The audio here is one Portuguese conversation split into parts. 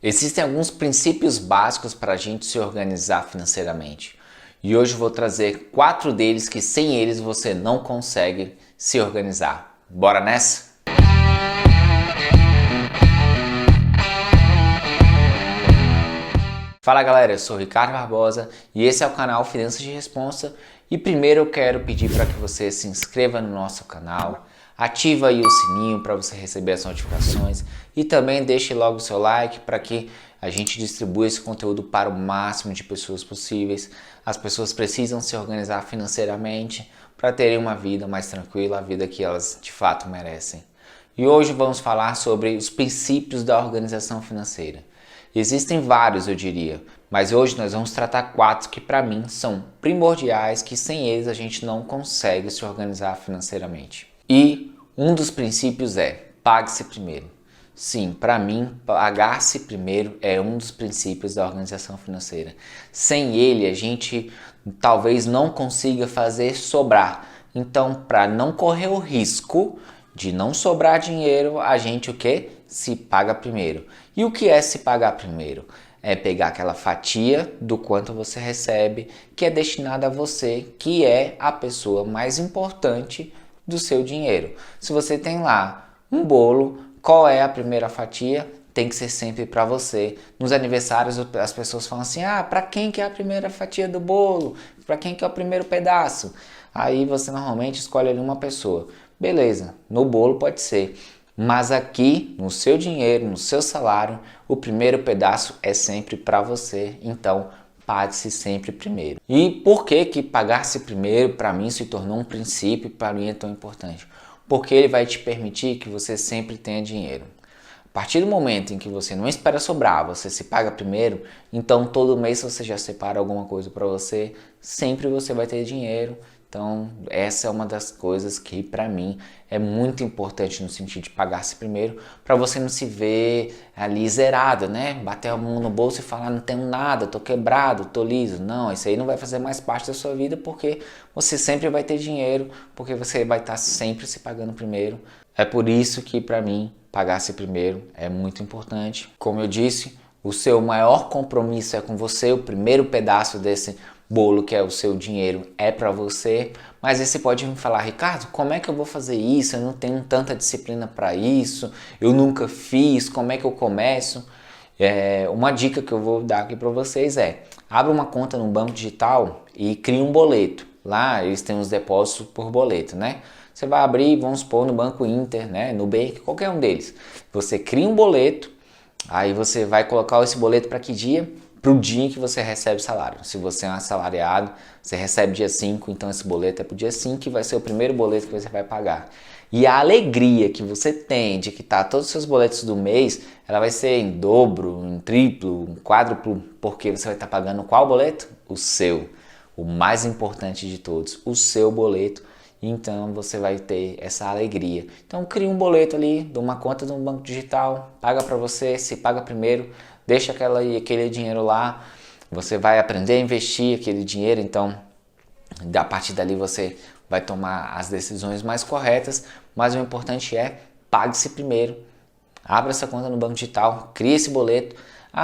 Existem alguns princípios básicos para a gente se organizar financeiramente. E hoje eu vou trazer 4 deles que sem eles você não consegue se organizar. Bora nessa? Fala galera, eu sou o Ricardo Barbosa e esse é o canal Finanças de Responsa. E primeiro eu quero pedir para que você se inscreva no nosso canal, ativa aí o sininho para você receber as notificações e também deixe logo o seu like para que a gente distribua esse conteúdo para o máximo de pessoas possíveis. As pessoas precisam se organizar financeiramente para terem uma vida mais tranquila, a vida que elas de fato merecem. E hoje vamos falar sobre os princípios da organização financeira. Existem vários, eu diria, mas hoje nós vamos tratar 4 que para mim são primordiais, que sem eles a gente não consegue se organizar financeiramente. E um dos princípios é pague-se primeiro. Sim, para mim, pagar-se primeiro é um dos princípios da organização financeira. Sem ele, a gente talvez não consiga fazer sobrar. Então, para não correr o risco de não sobrar dinheiro, a gente o quê? Se paga primeiro. E o que é se pagar primeiro? É pegar aquela fatia do quanto você recebe, que é destinada a você, que é a pessoa mais importante do seu dinheiro. Se você tem lá um bolo, qual é a primeira fatia? Tem que ser sempre para você. Nos aniversários as pessoas falam assim, para quem que é a primeira fatia do bolo? Para quem que é o primeiro pedaço? Aí você normalmente escolhe ali uma pessoa. Beleza, no bolo pode ser. Mas aqui, no seu dinheiro, no seu salário, o primeiro pedaço é sempre para você. Então, pague-se sempre primeiro. E por que que pagar-se primeiro, para mim, se tornou um princípio, para mim é tão importante? Porque ele vai te permitir que você sempre tenha dinheiro. A partir do momento em que você não espera sobrar, você se paga primeiro, então todo mês você já separa alguma coisa para você, sempre você vai ter dinheiro. Então essa é uma das coisas que para mim é muito importante no sentido de pagar-se primeiro, para você não se ver ali zerado, né? Bater a mão no bolso e falar não tenho nada, tô quebrado, tô liso. Não, isso aí não vai fazer mais parte da sua vida porque você sempre vai ter dinheiro, porque você vai estar sempre se pagando primeiro. É por isso que para mim pagar-se primeiro é muito importante. Como eu disse, o seu maior compromisso é com você, o primeiro pedaço desse bolo que é o seu dinheiro é para você, mas aí você pode me falar, Ricardo, como é que eu vou fazer isso? Eu não tenho tanta disciplina para isso, eu nunca fiz, como é que eu começo? Uma dica que eu vou dar aqui para vocês é, abra uma conta no banco digital e crie um boleto. Lá eles têm os depósitos por boleto, né? Você vai abrir, vamos supor, no Banco Inter, né? Nubank, qualquer um deles. Você cria um boleto, aí você vai colocar esse boleto para que dia? Para o dia em que você recebe o salário. Se você é um assalariado, você recebe dia 5, então esse boleto é para o dia 5 e vai ser o primeiro boleto que você vai pagar. E a alegria que você tem de quitar todos os seus boletos do mês, ela vai ser em dobro, em triplo, em quádruplo, porque você vai estar pagando qual boleto? O seu. O mais importante de todos, o seu boleto. Então você vai ter essa alegria. Então cria um boleto ali de uma conta de um banco digital, paga para você, se paga primeiro, deixa aquele dinheiro lá, você vai aprender a investir aquele dinheiro, então a partir dali você vai tomar as decisões mais corretas, mas o importante é pague-se primeiro, abra essa conta no banco digital, cria esse boleto.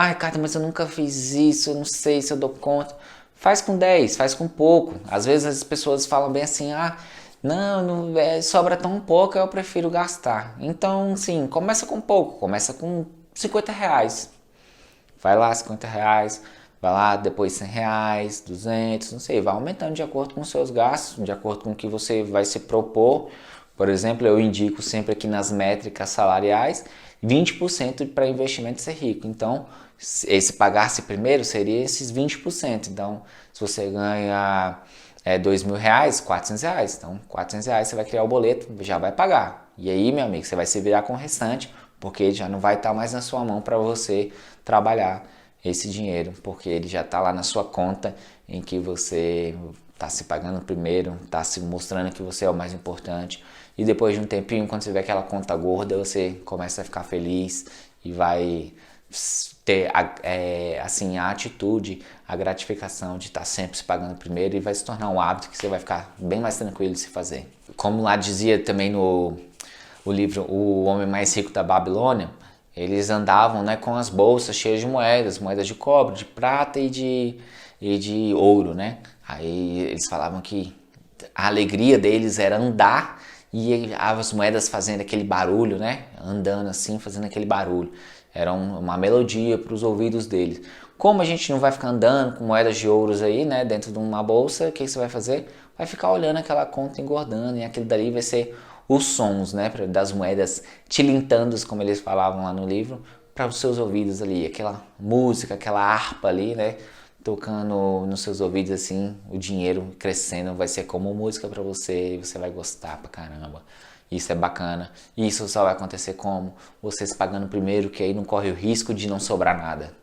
Ricardo, mas eu nunca fiz isso, eu não sei se eu dou conta. Faz com 10, faz com pouco. Às vezes as pessoas falam bem assim, não sobra tão pouco, eu prefiro gastar. Então, sim, começa com pouco, começa com R$50. Vai lá, R$50, vai lá, depois R$100, 200, não sei, vai aumentando de acordo com os seus gastos, de acordo com o que você vai se propor. Por exemplo, eu indico sempre aqui nas métricas salariais, 20% para investimento ser rico. Então, esse pagar-se primeiro seria esses 20%. Então, se você ganha R$2.000, R$400. Então, R$400 você vai criar o boleto, já vai pagar. E aí, meu amigo, você vai se virar com o restante, porque já não vai estar mais na sua mão para você trabalhar esse dinheiro, porque ele já está lá na sua conta em que você está se pagando primeiro, está se mostrando que você é o mais importante. E depois de um tempinho, quando você vê aquela conta gorda, você começa a ficar feliz e vai ter assim, a atitude, a gratificação de estar sempre se pagando primeiro e vai se tornar um hábito que você vai ficar bem mais tranquilo de se fazer. Como lá dizia também no livro O Homem Mais Rico da Babilônia, eles andavam, né, com as bolsas cheias de moedas, moedas de cobre, de prata e de ouro, né? Aí eles falavam que a alegria deles era andar e as moedas fazendo aquele barulho, né? Andando assim, fazendo aquele barulho. Era uma melodia para os ouvidos deles. Como a gente não vai ficar andando com moedas de ouros aí, né, dentro de uma bolsa, o que você vai fazer? Vai ficar olhando aquela conta engordando e aquilo dali vai ser os sons, né, das moedas tilintando, como eles falavam lá no livro, para os seus ouvidos ali, aquela música, aquela harpa ali, né, tocando nos seus ouvidos assim, o dinheiro crescendo, vai ser como música para você e você vai gostar pra caramba. Isso é bacana. Isso só vai acontecer como? Vocês pagando primeiro, que aí não corre o risco de não sobrar nada.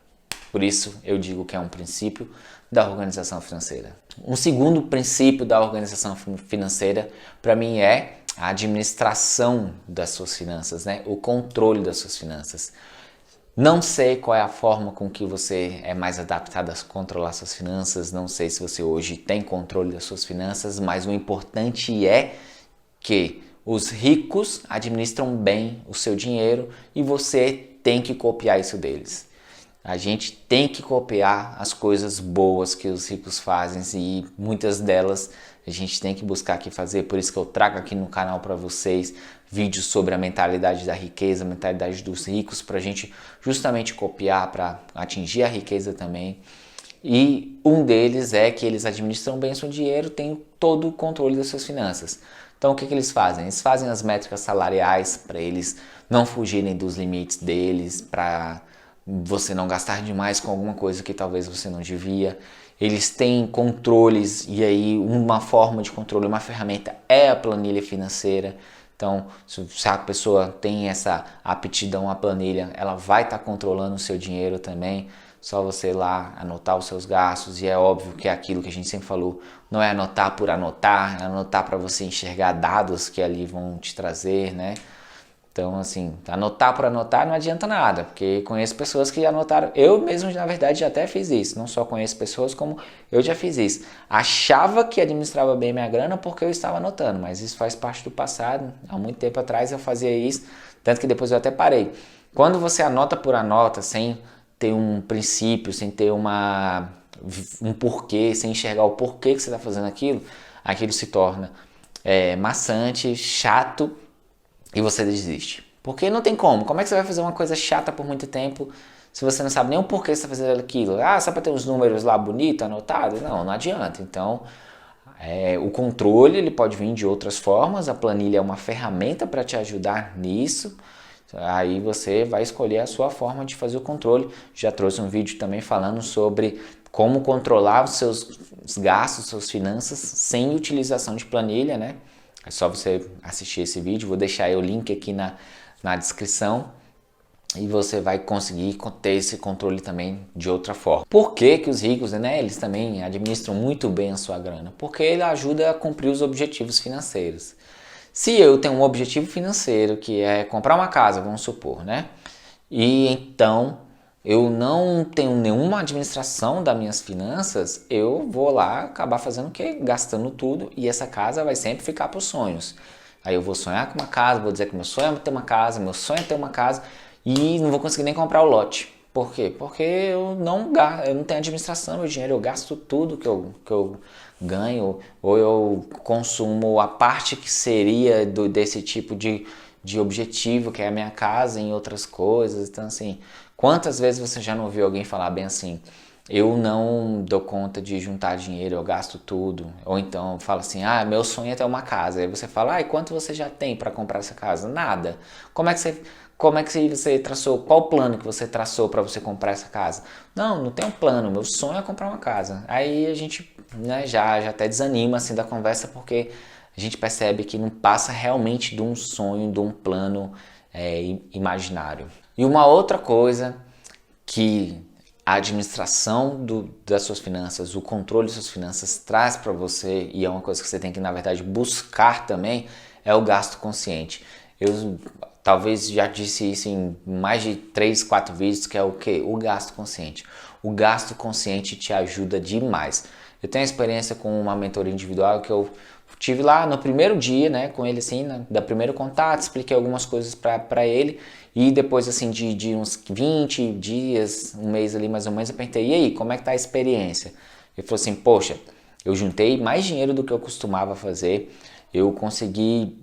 Por isso eu digo que é um princípio da organização financeira. Um segundo princípio da organização financeira para mim é a administração das suas finanças, né? O controle das suas finanças. Não sei qual é a forma com que você é mais adaptado a controlar suas finanças, não sei se você hoje tem controle das suas finanças, mas o importante é que os ricos administram bem o seu dinheiro e você tem que copiar isso deles. A gente tem que copiar as coisas boas que os ricos fazem e muitas delas a gente tem que buscar aqui fazer. Por isso que eu trago aqui no canal para vocês vídeos sobre a mentalidade da riqueza, a mentalidade dos ricos, para a gente justamente copiar para atingir a riqueza também. E um deles é que eles administram bem o seu dinheiro, têm todo o controle das suas finanças. Então o que eles fazem? Eles fazem as métricas salariais para eles não fugirem dos limites deles, para você não gastar demais com alguma coisa que talvez você não devia. Eles têm controles e aí uma forma de controle, uma ferramenta é a planilha financeira. Então, se a pessoa tem essa aptidão à planilha, ela vai estar controlando o seu dinheiro também. Só você ir lá anotar os seus gastos e é óbvio que é aquilo que a gente sempre falou, não é anotar por anotar, é anotar para você enxergar dados que ali vão te trazer, né? Então, assim, anotar por anotar não adianta nada, porque conheço pessoas que anotaram. Eu mesmo, na verdade, já até fiz isso. Não só conheço pessoas, como eu já fiz isso. Achava que administrava bem minha grana porque eu estava anotando, mas isso faz parte do passado. Há muito tempo atrás eu fazia isso, tanto que depois eu até parei. Quando você anota por anota, sem ter um princípio, sem ter um porquê, sem enxergar o porquê que você está fazendo aquilo, aquilo se torna maçante, chato, e você desiste. Porque não tem como. Como é que você vai fazer uma coisa chata por muito tempo se você não sabe nem o porquê você está fazendo aquilo? Ah, só para ter uns números lá bonitos, anotados? Não, não adianta. Então, o controle ele pode vir de outras formas. A planilha é uma ferramenta para te ajudar nisso. Aí você vai escolher a sua forma de fazer o controle. Já trouxe um vídeo também falando sobre como controlar os seus gastos, suas finanças sem utilização de planilha, né? É só você assistir esse vídeo, vou deixar aí o link aqui na descrição e você vai conseguir ter esse controle também de outra forma. Por que que os ricos, né, eles também administram muito bem a sua grana? Porque ele ajuda a cumprir os objetivos financeiros. Se eu tenho um objetivo financeiro que é comprar uma casa, vamos supor, né? E então eu não tenho nenhuma administração das minhas finanças, eu vou lá acabar fazendo o quê? Gastando tudo e essa casa vai sempre ficar para os sonhos. Aí eu vou sonhar com uma casa, vou dizer que meu sonho é ter uma casa, meu sonho é ter uma casa e não vou conseguir nem comprar o lote. Por quê? Porque eu não tenho administração, meu dinheiro, eu gasto tudo que eu ganho ou eu consumo a parte que seria desse tipo de objetivo, que é a minha casa, em outras coisas. Então assim, quantas vezes você já não ouviu alguém falar bem assim, eu não dou conta de juntar dinheiro, eu gasto tudo. Ou então fala assim, meu sonho é ter uma casa. Aí você fala, e quanto você já tem para comprar essa casa? Nada. Como é que você traçou, qual o plano que você traçou para você comprar essa casa? Não tem um plano, meu sonho é comprar uma casa. Aí a gente, né, já até desanima assim da conversa, porque a gente percebe que não passa realmente de um sonho, de um plano imaginário. E uma outra coisa que a administração das suas finanças, o controle das suas finanças traz para você, e é uma coisa que você tem que, na verdade, buscar também, é o gasto consciente. Eu talvez já disse isso em mais de 3, 4 vídeos, que é o quê? O gasto consciente. O gasto consciente te ajuda demais. Eu tenho experiência com uma mentoria individual que eu Tive lá no primeiro dia, né, com ele assim, da primeiro contato, expliquei algumas coisas para ele e depois assim de uns 20 dias, um mês ali mais ou menos, eu perguntei, e aí, como é que tá a experiência? Ele falou assim, poxa, eu juntei mais dinheiro do que eu costumava fazer, eu consegui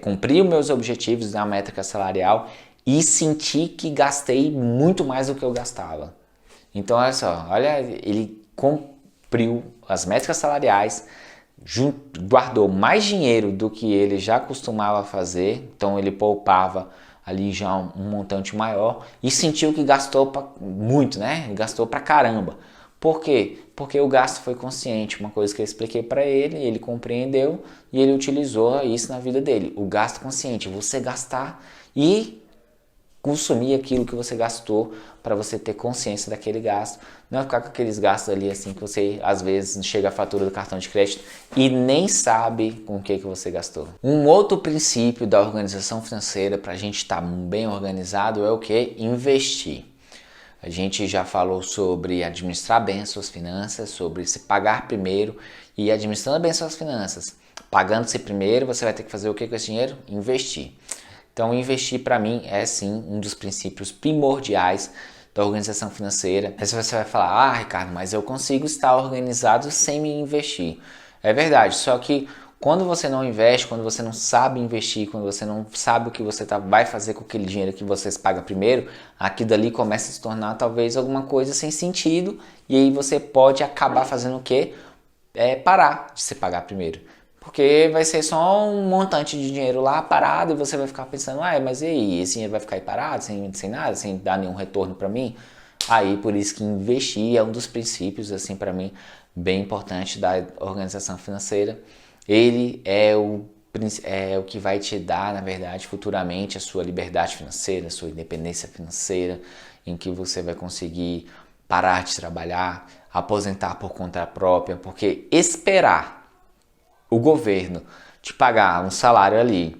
cumprir os meus objetivos na métrica salarial e senti que gastei muito mais do que eu gastava. Então olha só, olha, ele cumpriu as métricas salariais, guardou mais dinheiro do que ele já costumava fazer, então ele poupava ali já um montante maior e sentiu que gastou muito, né? Gastou pra caramba. Por quê? Porque o gasto foi consciente, uma coisa que eu expliquei para ele, ele compreendeu e ele utilizou isso na vida dele. O gasto consciente, você gastar e consumir aquilo que você gastou para você ter consciência daquele gasto, não ficar com aqueles gastos ali assim que você às vezes chega a fatura do cartão de crédito e nem sabe com o que você gastou. Um outro princípio da organização financeira para a gente estar bem organizado é o que? Investir. A gente já falou sobre administrar bem as suas finanças, sobre se pagar primeiro e administrando bem as suas finanças. Pagando-se primeiro, você vai ter que fazer o que com esse dinheiro? Investir. Então, investir para mim é sim um dos princípios primordiais da organização financeira. Aí você vai falar, Ricardo, mas eu consigo estar organizado sem me investir. É verdade, só que quando você não investe, quando você não sabe investir, quando você não sabe o que você vai fazer com aquele dinheiro que você paga primeiro, aquilo dali começa a se tornar talvez alguma coisa sem sentido e aí você pode acabar fazendo o quê? Parar de se pagar primeiro. Porque vai ser só um montante de dinheiro lá parado e você vai ficar pensando, mas e aí, esse dinheiro vai ficar aí parado, sem nada, sem dar nenhum retorno para mim? Aí, por isso que investir é um dos princípios, assim, para mim, bem importante da organização financeira. Ele é o que vai te dar, na verdade, futuramente a sua liberdade financeira, a sua independência financeira, em que você vai conseguir parar de trabalhar, aposentar por conta própria, porque esperar o governo te pagar um salário ali,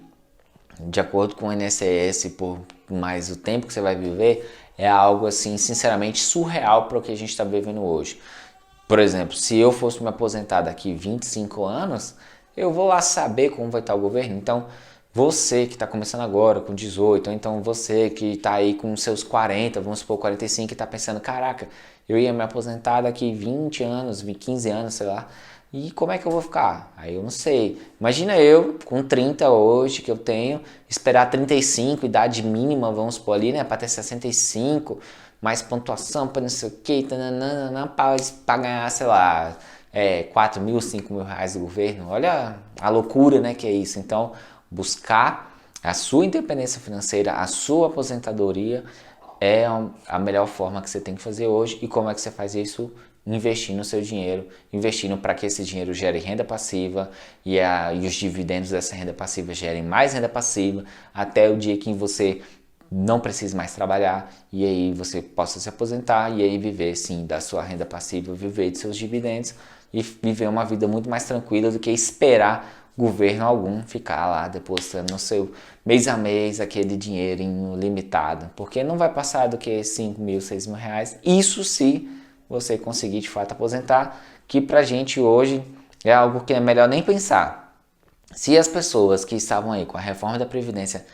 de acordo com o INSS, por mais o tempo que você vai viver, é algo assim, sinceramente, surreal para o que a gente está vivendo hoje. Por exemplo, se eu fosse me aposentar daqui 25 anos, eu vou lá saber como vai estar o governo. Então, você que está começando agora com 18, ou então você que está aí com seus 40, vamos supor 45, e está pensando, caraca, eu ia me aposentar daqui 20 anos, 15 anos, sei lá, e como é que eu vou ficar? Aí eu não sei. Imagina eu, com 30 hoje que eu tenho, esperar 35, idade mínima, vamos supor ali, né? Para ter 65, mais pontuação, para não sei o que, para ganhar, sei lá, 4 mil, 5 mil reais do governo. Olha a loucura, né, que é isso. Então, buscar a sua independência financeira, a sua aposentadoria é a melhor forma que você tem que fazer hoje. E como é que você faz isso? Investindo o seu dinheiro, investindo para que esse dinheiro gere renda passiva e os dividendos dessa renda passiva gerem mais renda passiva até o dia que você não precise mais trabalhar e aí você possa se aposentar e aí viver sim da sua renda passiva, viver de seus dividendos e viver uma vida muito mais tranquila do que esperar governo algum ficar lá depositando no seu mês a mês aquele dinheirinho limitado, porque não vai passar do que 5 mil, 6 mil reais, isso se você conseguir de fato aposentar, que pra gente hoje é algo que é melhor nem pensar. Se as pessoas que estavam aí com a reforma da Previdência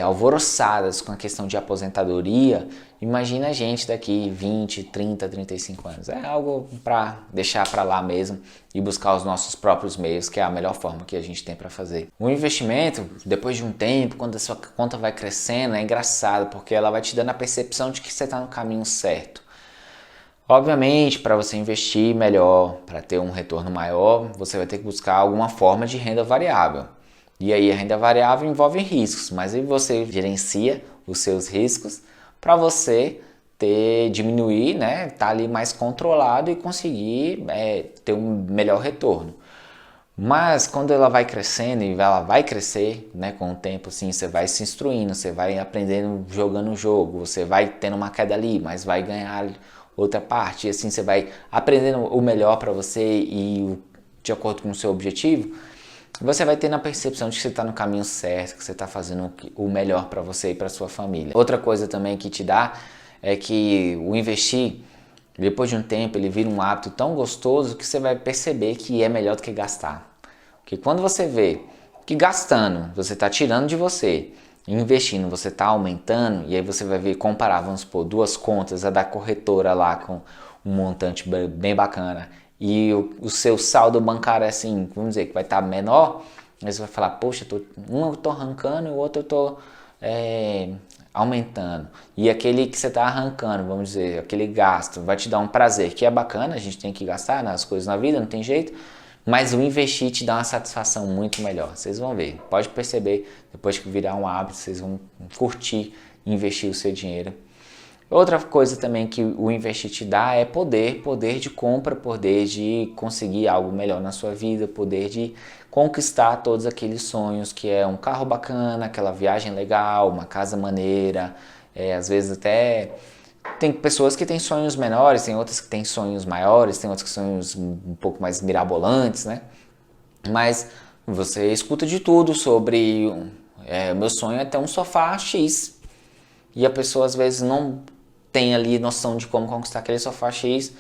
alvoroçadas com a questão de aposentadoria, imagina a gente daqui 20, 30, 35 anos. É algo para deixar para lá mesmo e buscar os nossos próprios meios, que é a melhor forma que a gente tem para fazer. O investimento, depois de um tempo, quando a sua conta vai crescendo, é engraçado, porque ela vai te dando a percepção de que você está no caminho certo. Obviamente, para você investir melhor, para ter um retorno maior, você vai ter que buscar alguma forma de renda variável. E aí a renda variável envolve riscos, mas aí você gerencia os seus riscos para você diminuir, né, tá ali mais controlado e conseguir ter um melhor retorno. Mas quando ela vai crescendo e ela vai crescer, né, com o tempo, assim, você vai se instruindo, você vai aprendendo jogando o jogo, você vai tendo uma queda ali, mas vai ganhar outra parte, e assim você vai aprendendo o melhor para você e de acordo com o seu objetivo, você vai ter na percepção de que você está no caminho certo, que você está fazendo o melhor para você e para sua família. Outra coisa também que te dá é que o investir Depois de um tempo ele vira um hábito tão gostoso que você vai perceber que é melhor do que gastar. Porque quando você vê que gastando você está tirando de você, investindo você está aumentando, e aí você vai ver, comparar, vamos supor, duas contas, a da corretora lá com um montante bem bacana e o seu saldo bancário é assim, vamos dizer que vai estar menor, aí você vai falar, poxa, um eu estou arrancando e o outro eu estou aumentando. E aquele que você está arrancando, vamos dizer, aquele gasto, vai te dar um prazer, que é bacana, a gente tem que gastar nas coisas na vida, não tem jeito, mas o investir te dá uma satisfação muito melhor. Vocês vão ver, pode perceber, depois que virar um hábito, vocês vão curtir investir o seu dinheiro. Outra coisa também que o investir te dá é poder de compra, poder de conseguir algo melhor na sua vida, poder de conquistar todos aqueles sonhos, que é um carro bacana, aquela viagem legal, uma casa maneira, às vezes até tem pessoas que têm sonhos menores, tem outras que têm sonhos maiores, tem outras que têm sonhos um pouco mais mirabolantes, né? Mas você escuta de tudo sobre, meu sonho é ter um sofá X, e a pessoa às vezes não tem ali noção de como conquistar aquele sofá X,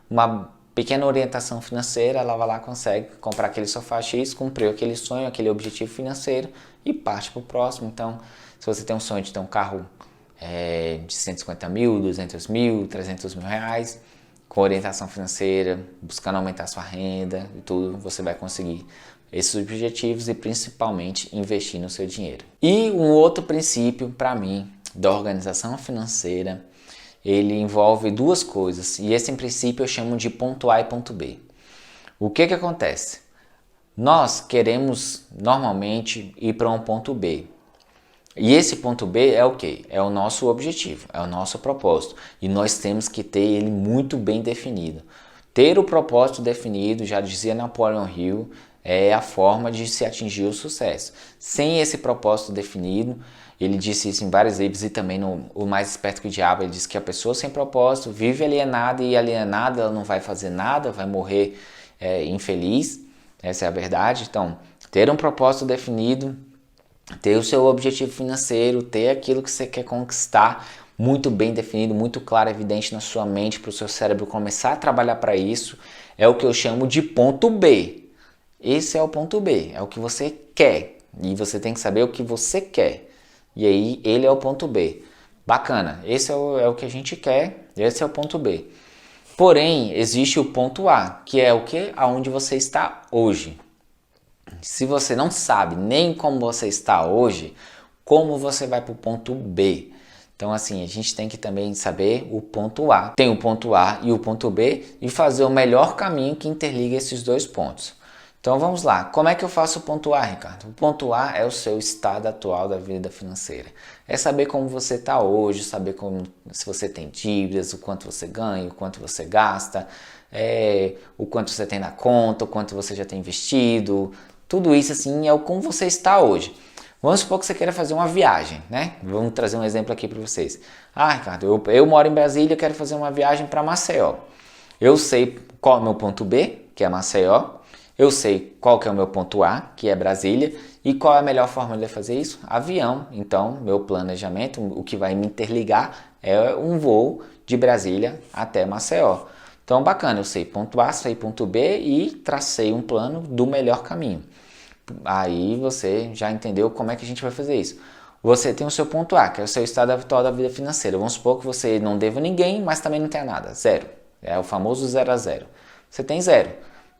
uma pequena orientação financeira, ela vai lá, consegue comprar aquele sofá X, cumpriu aquele sonho, aquele objetivo financeiro e parte para o próximo. Então, se você tem um sonho de ter um carro de 150 mil, 200 mil, 300 mil reais, com orientação financeira, buscando aumentar sua renda e tudo, você vai conseguir esses objetivos e principalmente investir no seu dinheiro. E um outro princípio para mim da organização financeira, ele envolve duas coisas, e esse em princípio eu chamo de ponto A e ponto B. O que acontece? Nós queremos normalmente ir para um ponto B, e esse ponto B é o que? É o nosso objetivo, é o nosso propósito, e nós temos que ter ele muito bem definido. Ter o propósito definido, já dizia Napoleon Hill, é a forma de se atingir o sucesso. Sem esse propósito definido, ele disse isso em vários livros, e também no O Mais Esperto que o Diabo, ele disse que a pessoa sem propósito vive alienada, e alienada ela não vai fazer nada, vai morrer infeliz. Essa é a verdade. Então, ter um propósito definido, ter o seu objetivo financeiro, ter aquilo que você quer conquistar muito bem definido, muito claro, evidente na sua mente, para o seu cérebro começar a trabalhar para isso, é o que eu chamo de ponto B. Esse é o ponto B, é o que você quer, e você tem que saber o que você quer. E aí ele é o ponto B. Bacana, esse é o que a gente quer, esse é o ponto B. Porém, existe o ponto A, que é o que? Aonde você está hoje. Se você não sabe nem como você está hoje, como você vai para o ponto B? Então assim, a gente tem que também saber o ponto A. Tem o ponto A e o ponto B, e fazer o melhor caminho que interliga esses dois pontos. Então vamos lá, como é que eu faço o ponto A, Ricardo? O ponto A é o seu estado atual da vida financeira. É saber como você está hoje, saber se você tem dívidas, o quanto você ganha, o quanto você gasta, o quanto você tem na conta, o quanto você já tem investido. Tudo isso assim é o como você está hoje. Vamos supor que você queira fazer uma viagem, né? Vamos trazer um exemplo aqui para vocês. Ricardo, eu moro em Brasília, quero fazer uma viagem para Maceió. Eu sei qual é o meu ponto B, que é Maceió. Eu sei qual que é o meu ponto A, que é Brasília, e qual é a melhor forma de fazer isso? Avião. Então, meu planejamento, o que vai me interligar é um voo de Brasília até Maceió. Então, bacana, eu sei ponto A, sei ponto B e tracei um plano do melhor caminho. Aí você já entendeu como é que a gente vai fazer isso. Você tem o seu ponto A, que é o seu estado atual da vida financeira. Vamos supor que você não deva ninguém, mas também não tenha nada. Zero. É o famoso 0 a 0. Você tem zero.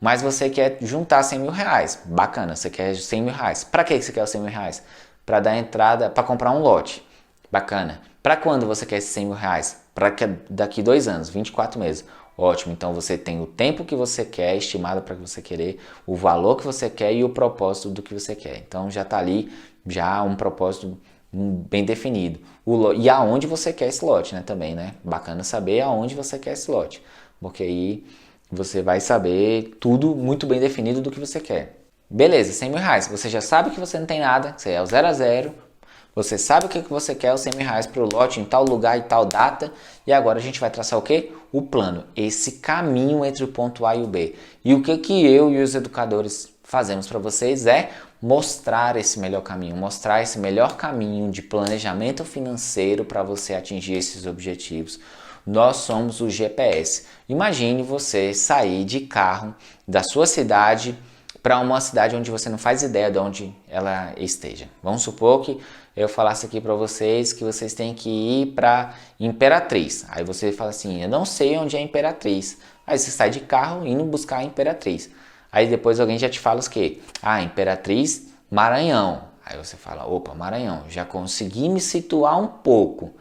Mas você quer juntar 100 mil reais. Bacana, você quer 100 mil reais. Para que você quer os 100 mil reais? Para dar entrada, para comprar um lote. Bacana. Para quando você quer esses 100 mil reais? Para daqui 2 anos, 24 meses. Ótimo, então você tem o tempo que você quer, estimado para que você querer, o valor que você quer e o propósito do que você quer. Então já está ali, já um propósito bem definido. E aonde você quer esse lote, né? Também, né? Bacana saber aonde você quer esse lote. Porque aí você vai saber tudo muito bem definido do que você quer. Beleza, 100 mil reais. Você já sabe que você não tem nada, você é o 0 a 0. Você sabe o que você quer, os 100 mil reais para o lote em tal lugar e tal data. E agora a gente vai traçar o quê? O plano. Esse caminho entre o ponto A e o B. E o que eu e os educadores fazemos para vocês é mostrar esse melhor caminho. Mostrar esse melhor caminho de planejamento financeiro para você atingir esses objetivos. nós somos o GPS. Imagine você sair de carro da sua cidade para uma cidade onde você não faz ideia de onde ela esteja. Vamos supor que eu falasse aqui para vocês que vocês têm que ir para Imperatriz. Aí você fala assim, eu não sei onde é Imperatriz. Aí você sai de carro indo buscar a Imperatriz. Aí depois alguém já te fala o quê? Ah, Imperatriz, Maranhão. Aí você fala, opa, Maranhão, já consegui me situar um pouco.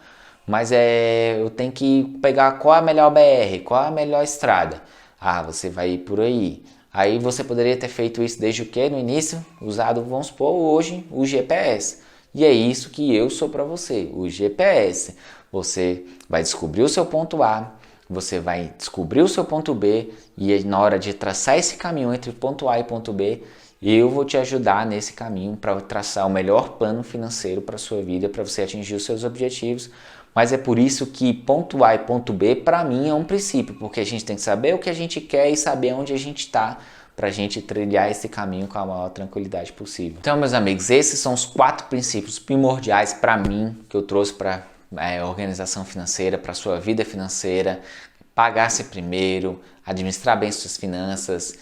Mas eu tenho que pegar qual a melhor BR, qual a melhor estrada. Ah, você vai ir por aí. Aí você poderia ter feito isso desde o que? No início, usado, vamos supor, hoje, o GPS. E é isso que eu sou para você, o GPS. Você vai descobrir o seu ponto A, você vai descobrir o seu ponto B e na hora de traçar esse caminho entre ponto A e ponto B, eu vou te ajudar nesse caminho para traçar o melhor plano financeiro para a sua vida, para você atingir os seus objetivos. Mas é por isso que ponto A e ponto B, para mim, é um princípio, porque a gente tem que saber o que a gente quer e saber onde a gente está, para a gente trilhar esse caminho com a maior tranquilidade possível. Então, meus amigos, esses são os 4 princípios primordiais para mim, que eu trouxe para organização financeira, para a sua vida financeira. Pagar-se primeiro, administrar bem suas finanças,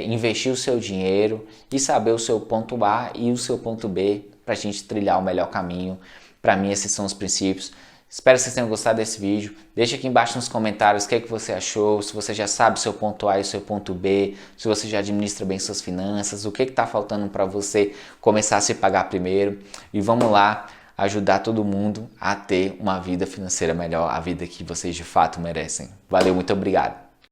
investir o seu dinheiro e saber o seu ponto A e o seu ponto B para a gente trilhar o melhor caminho. Para mim, esses são os princípios. Espero que vocês tenham gostado desse vídeo. Deixa aqui embaixo nos comentários o que você achou, se você já sabe o seu ponto A e o seu ponto B, se você já administra bem suas finanças, o que está faltando para você começar a se pagar primeiro. E vamos lá ajudar todo mundo a ter uma vida financeira melhor, a vida que vocês de fato merecem. Valeu, muito obrigado.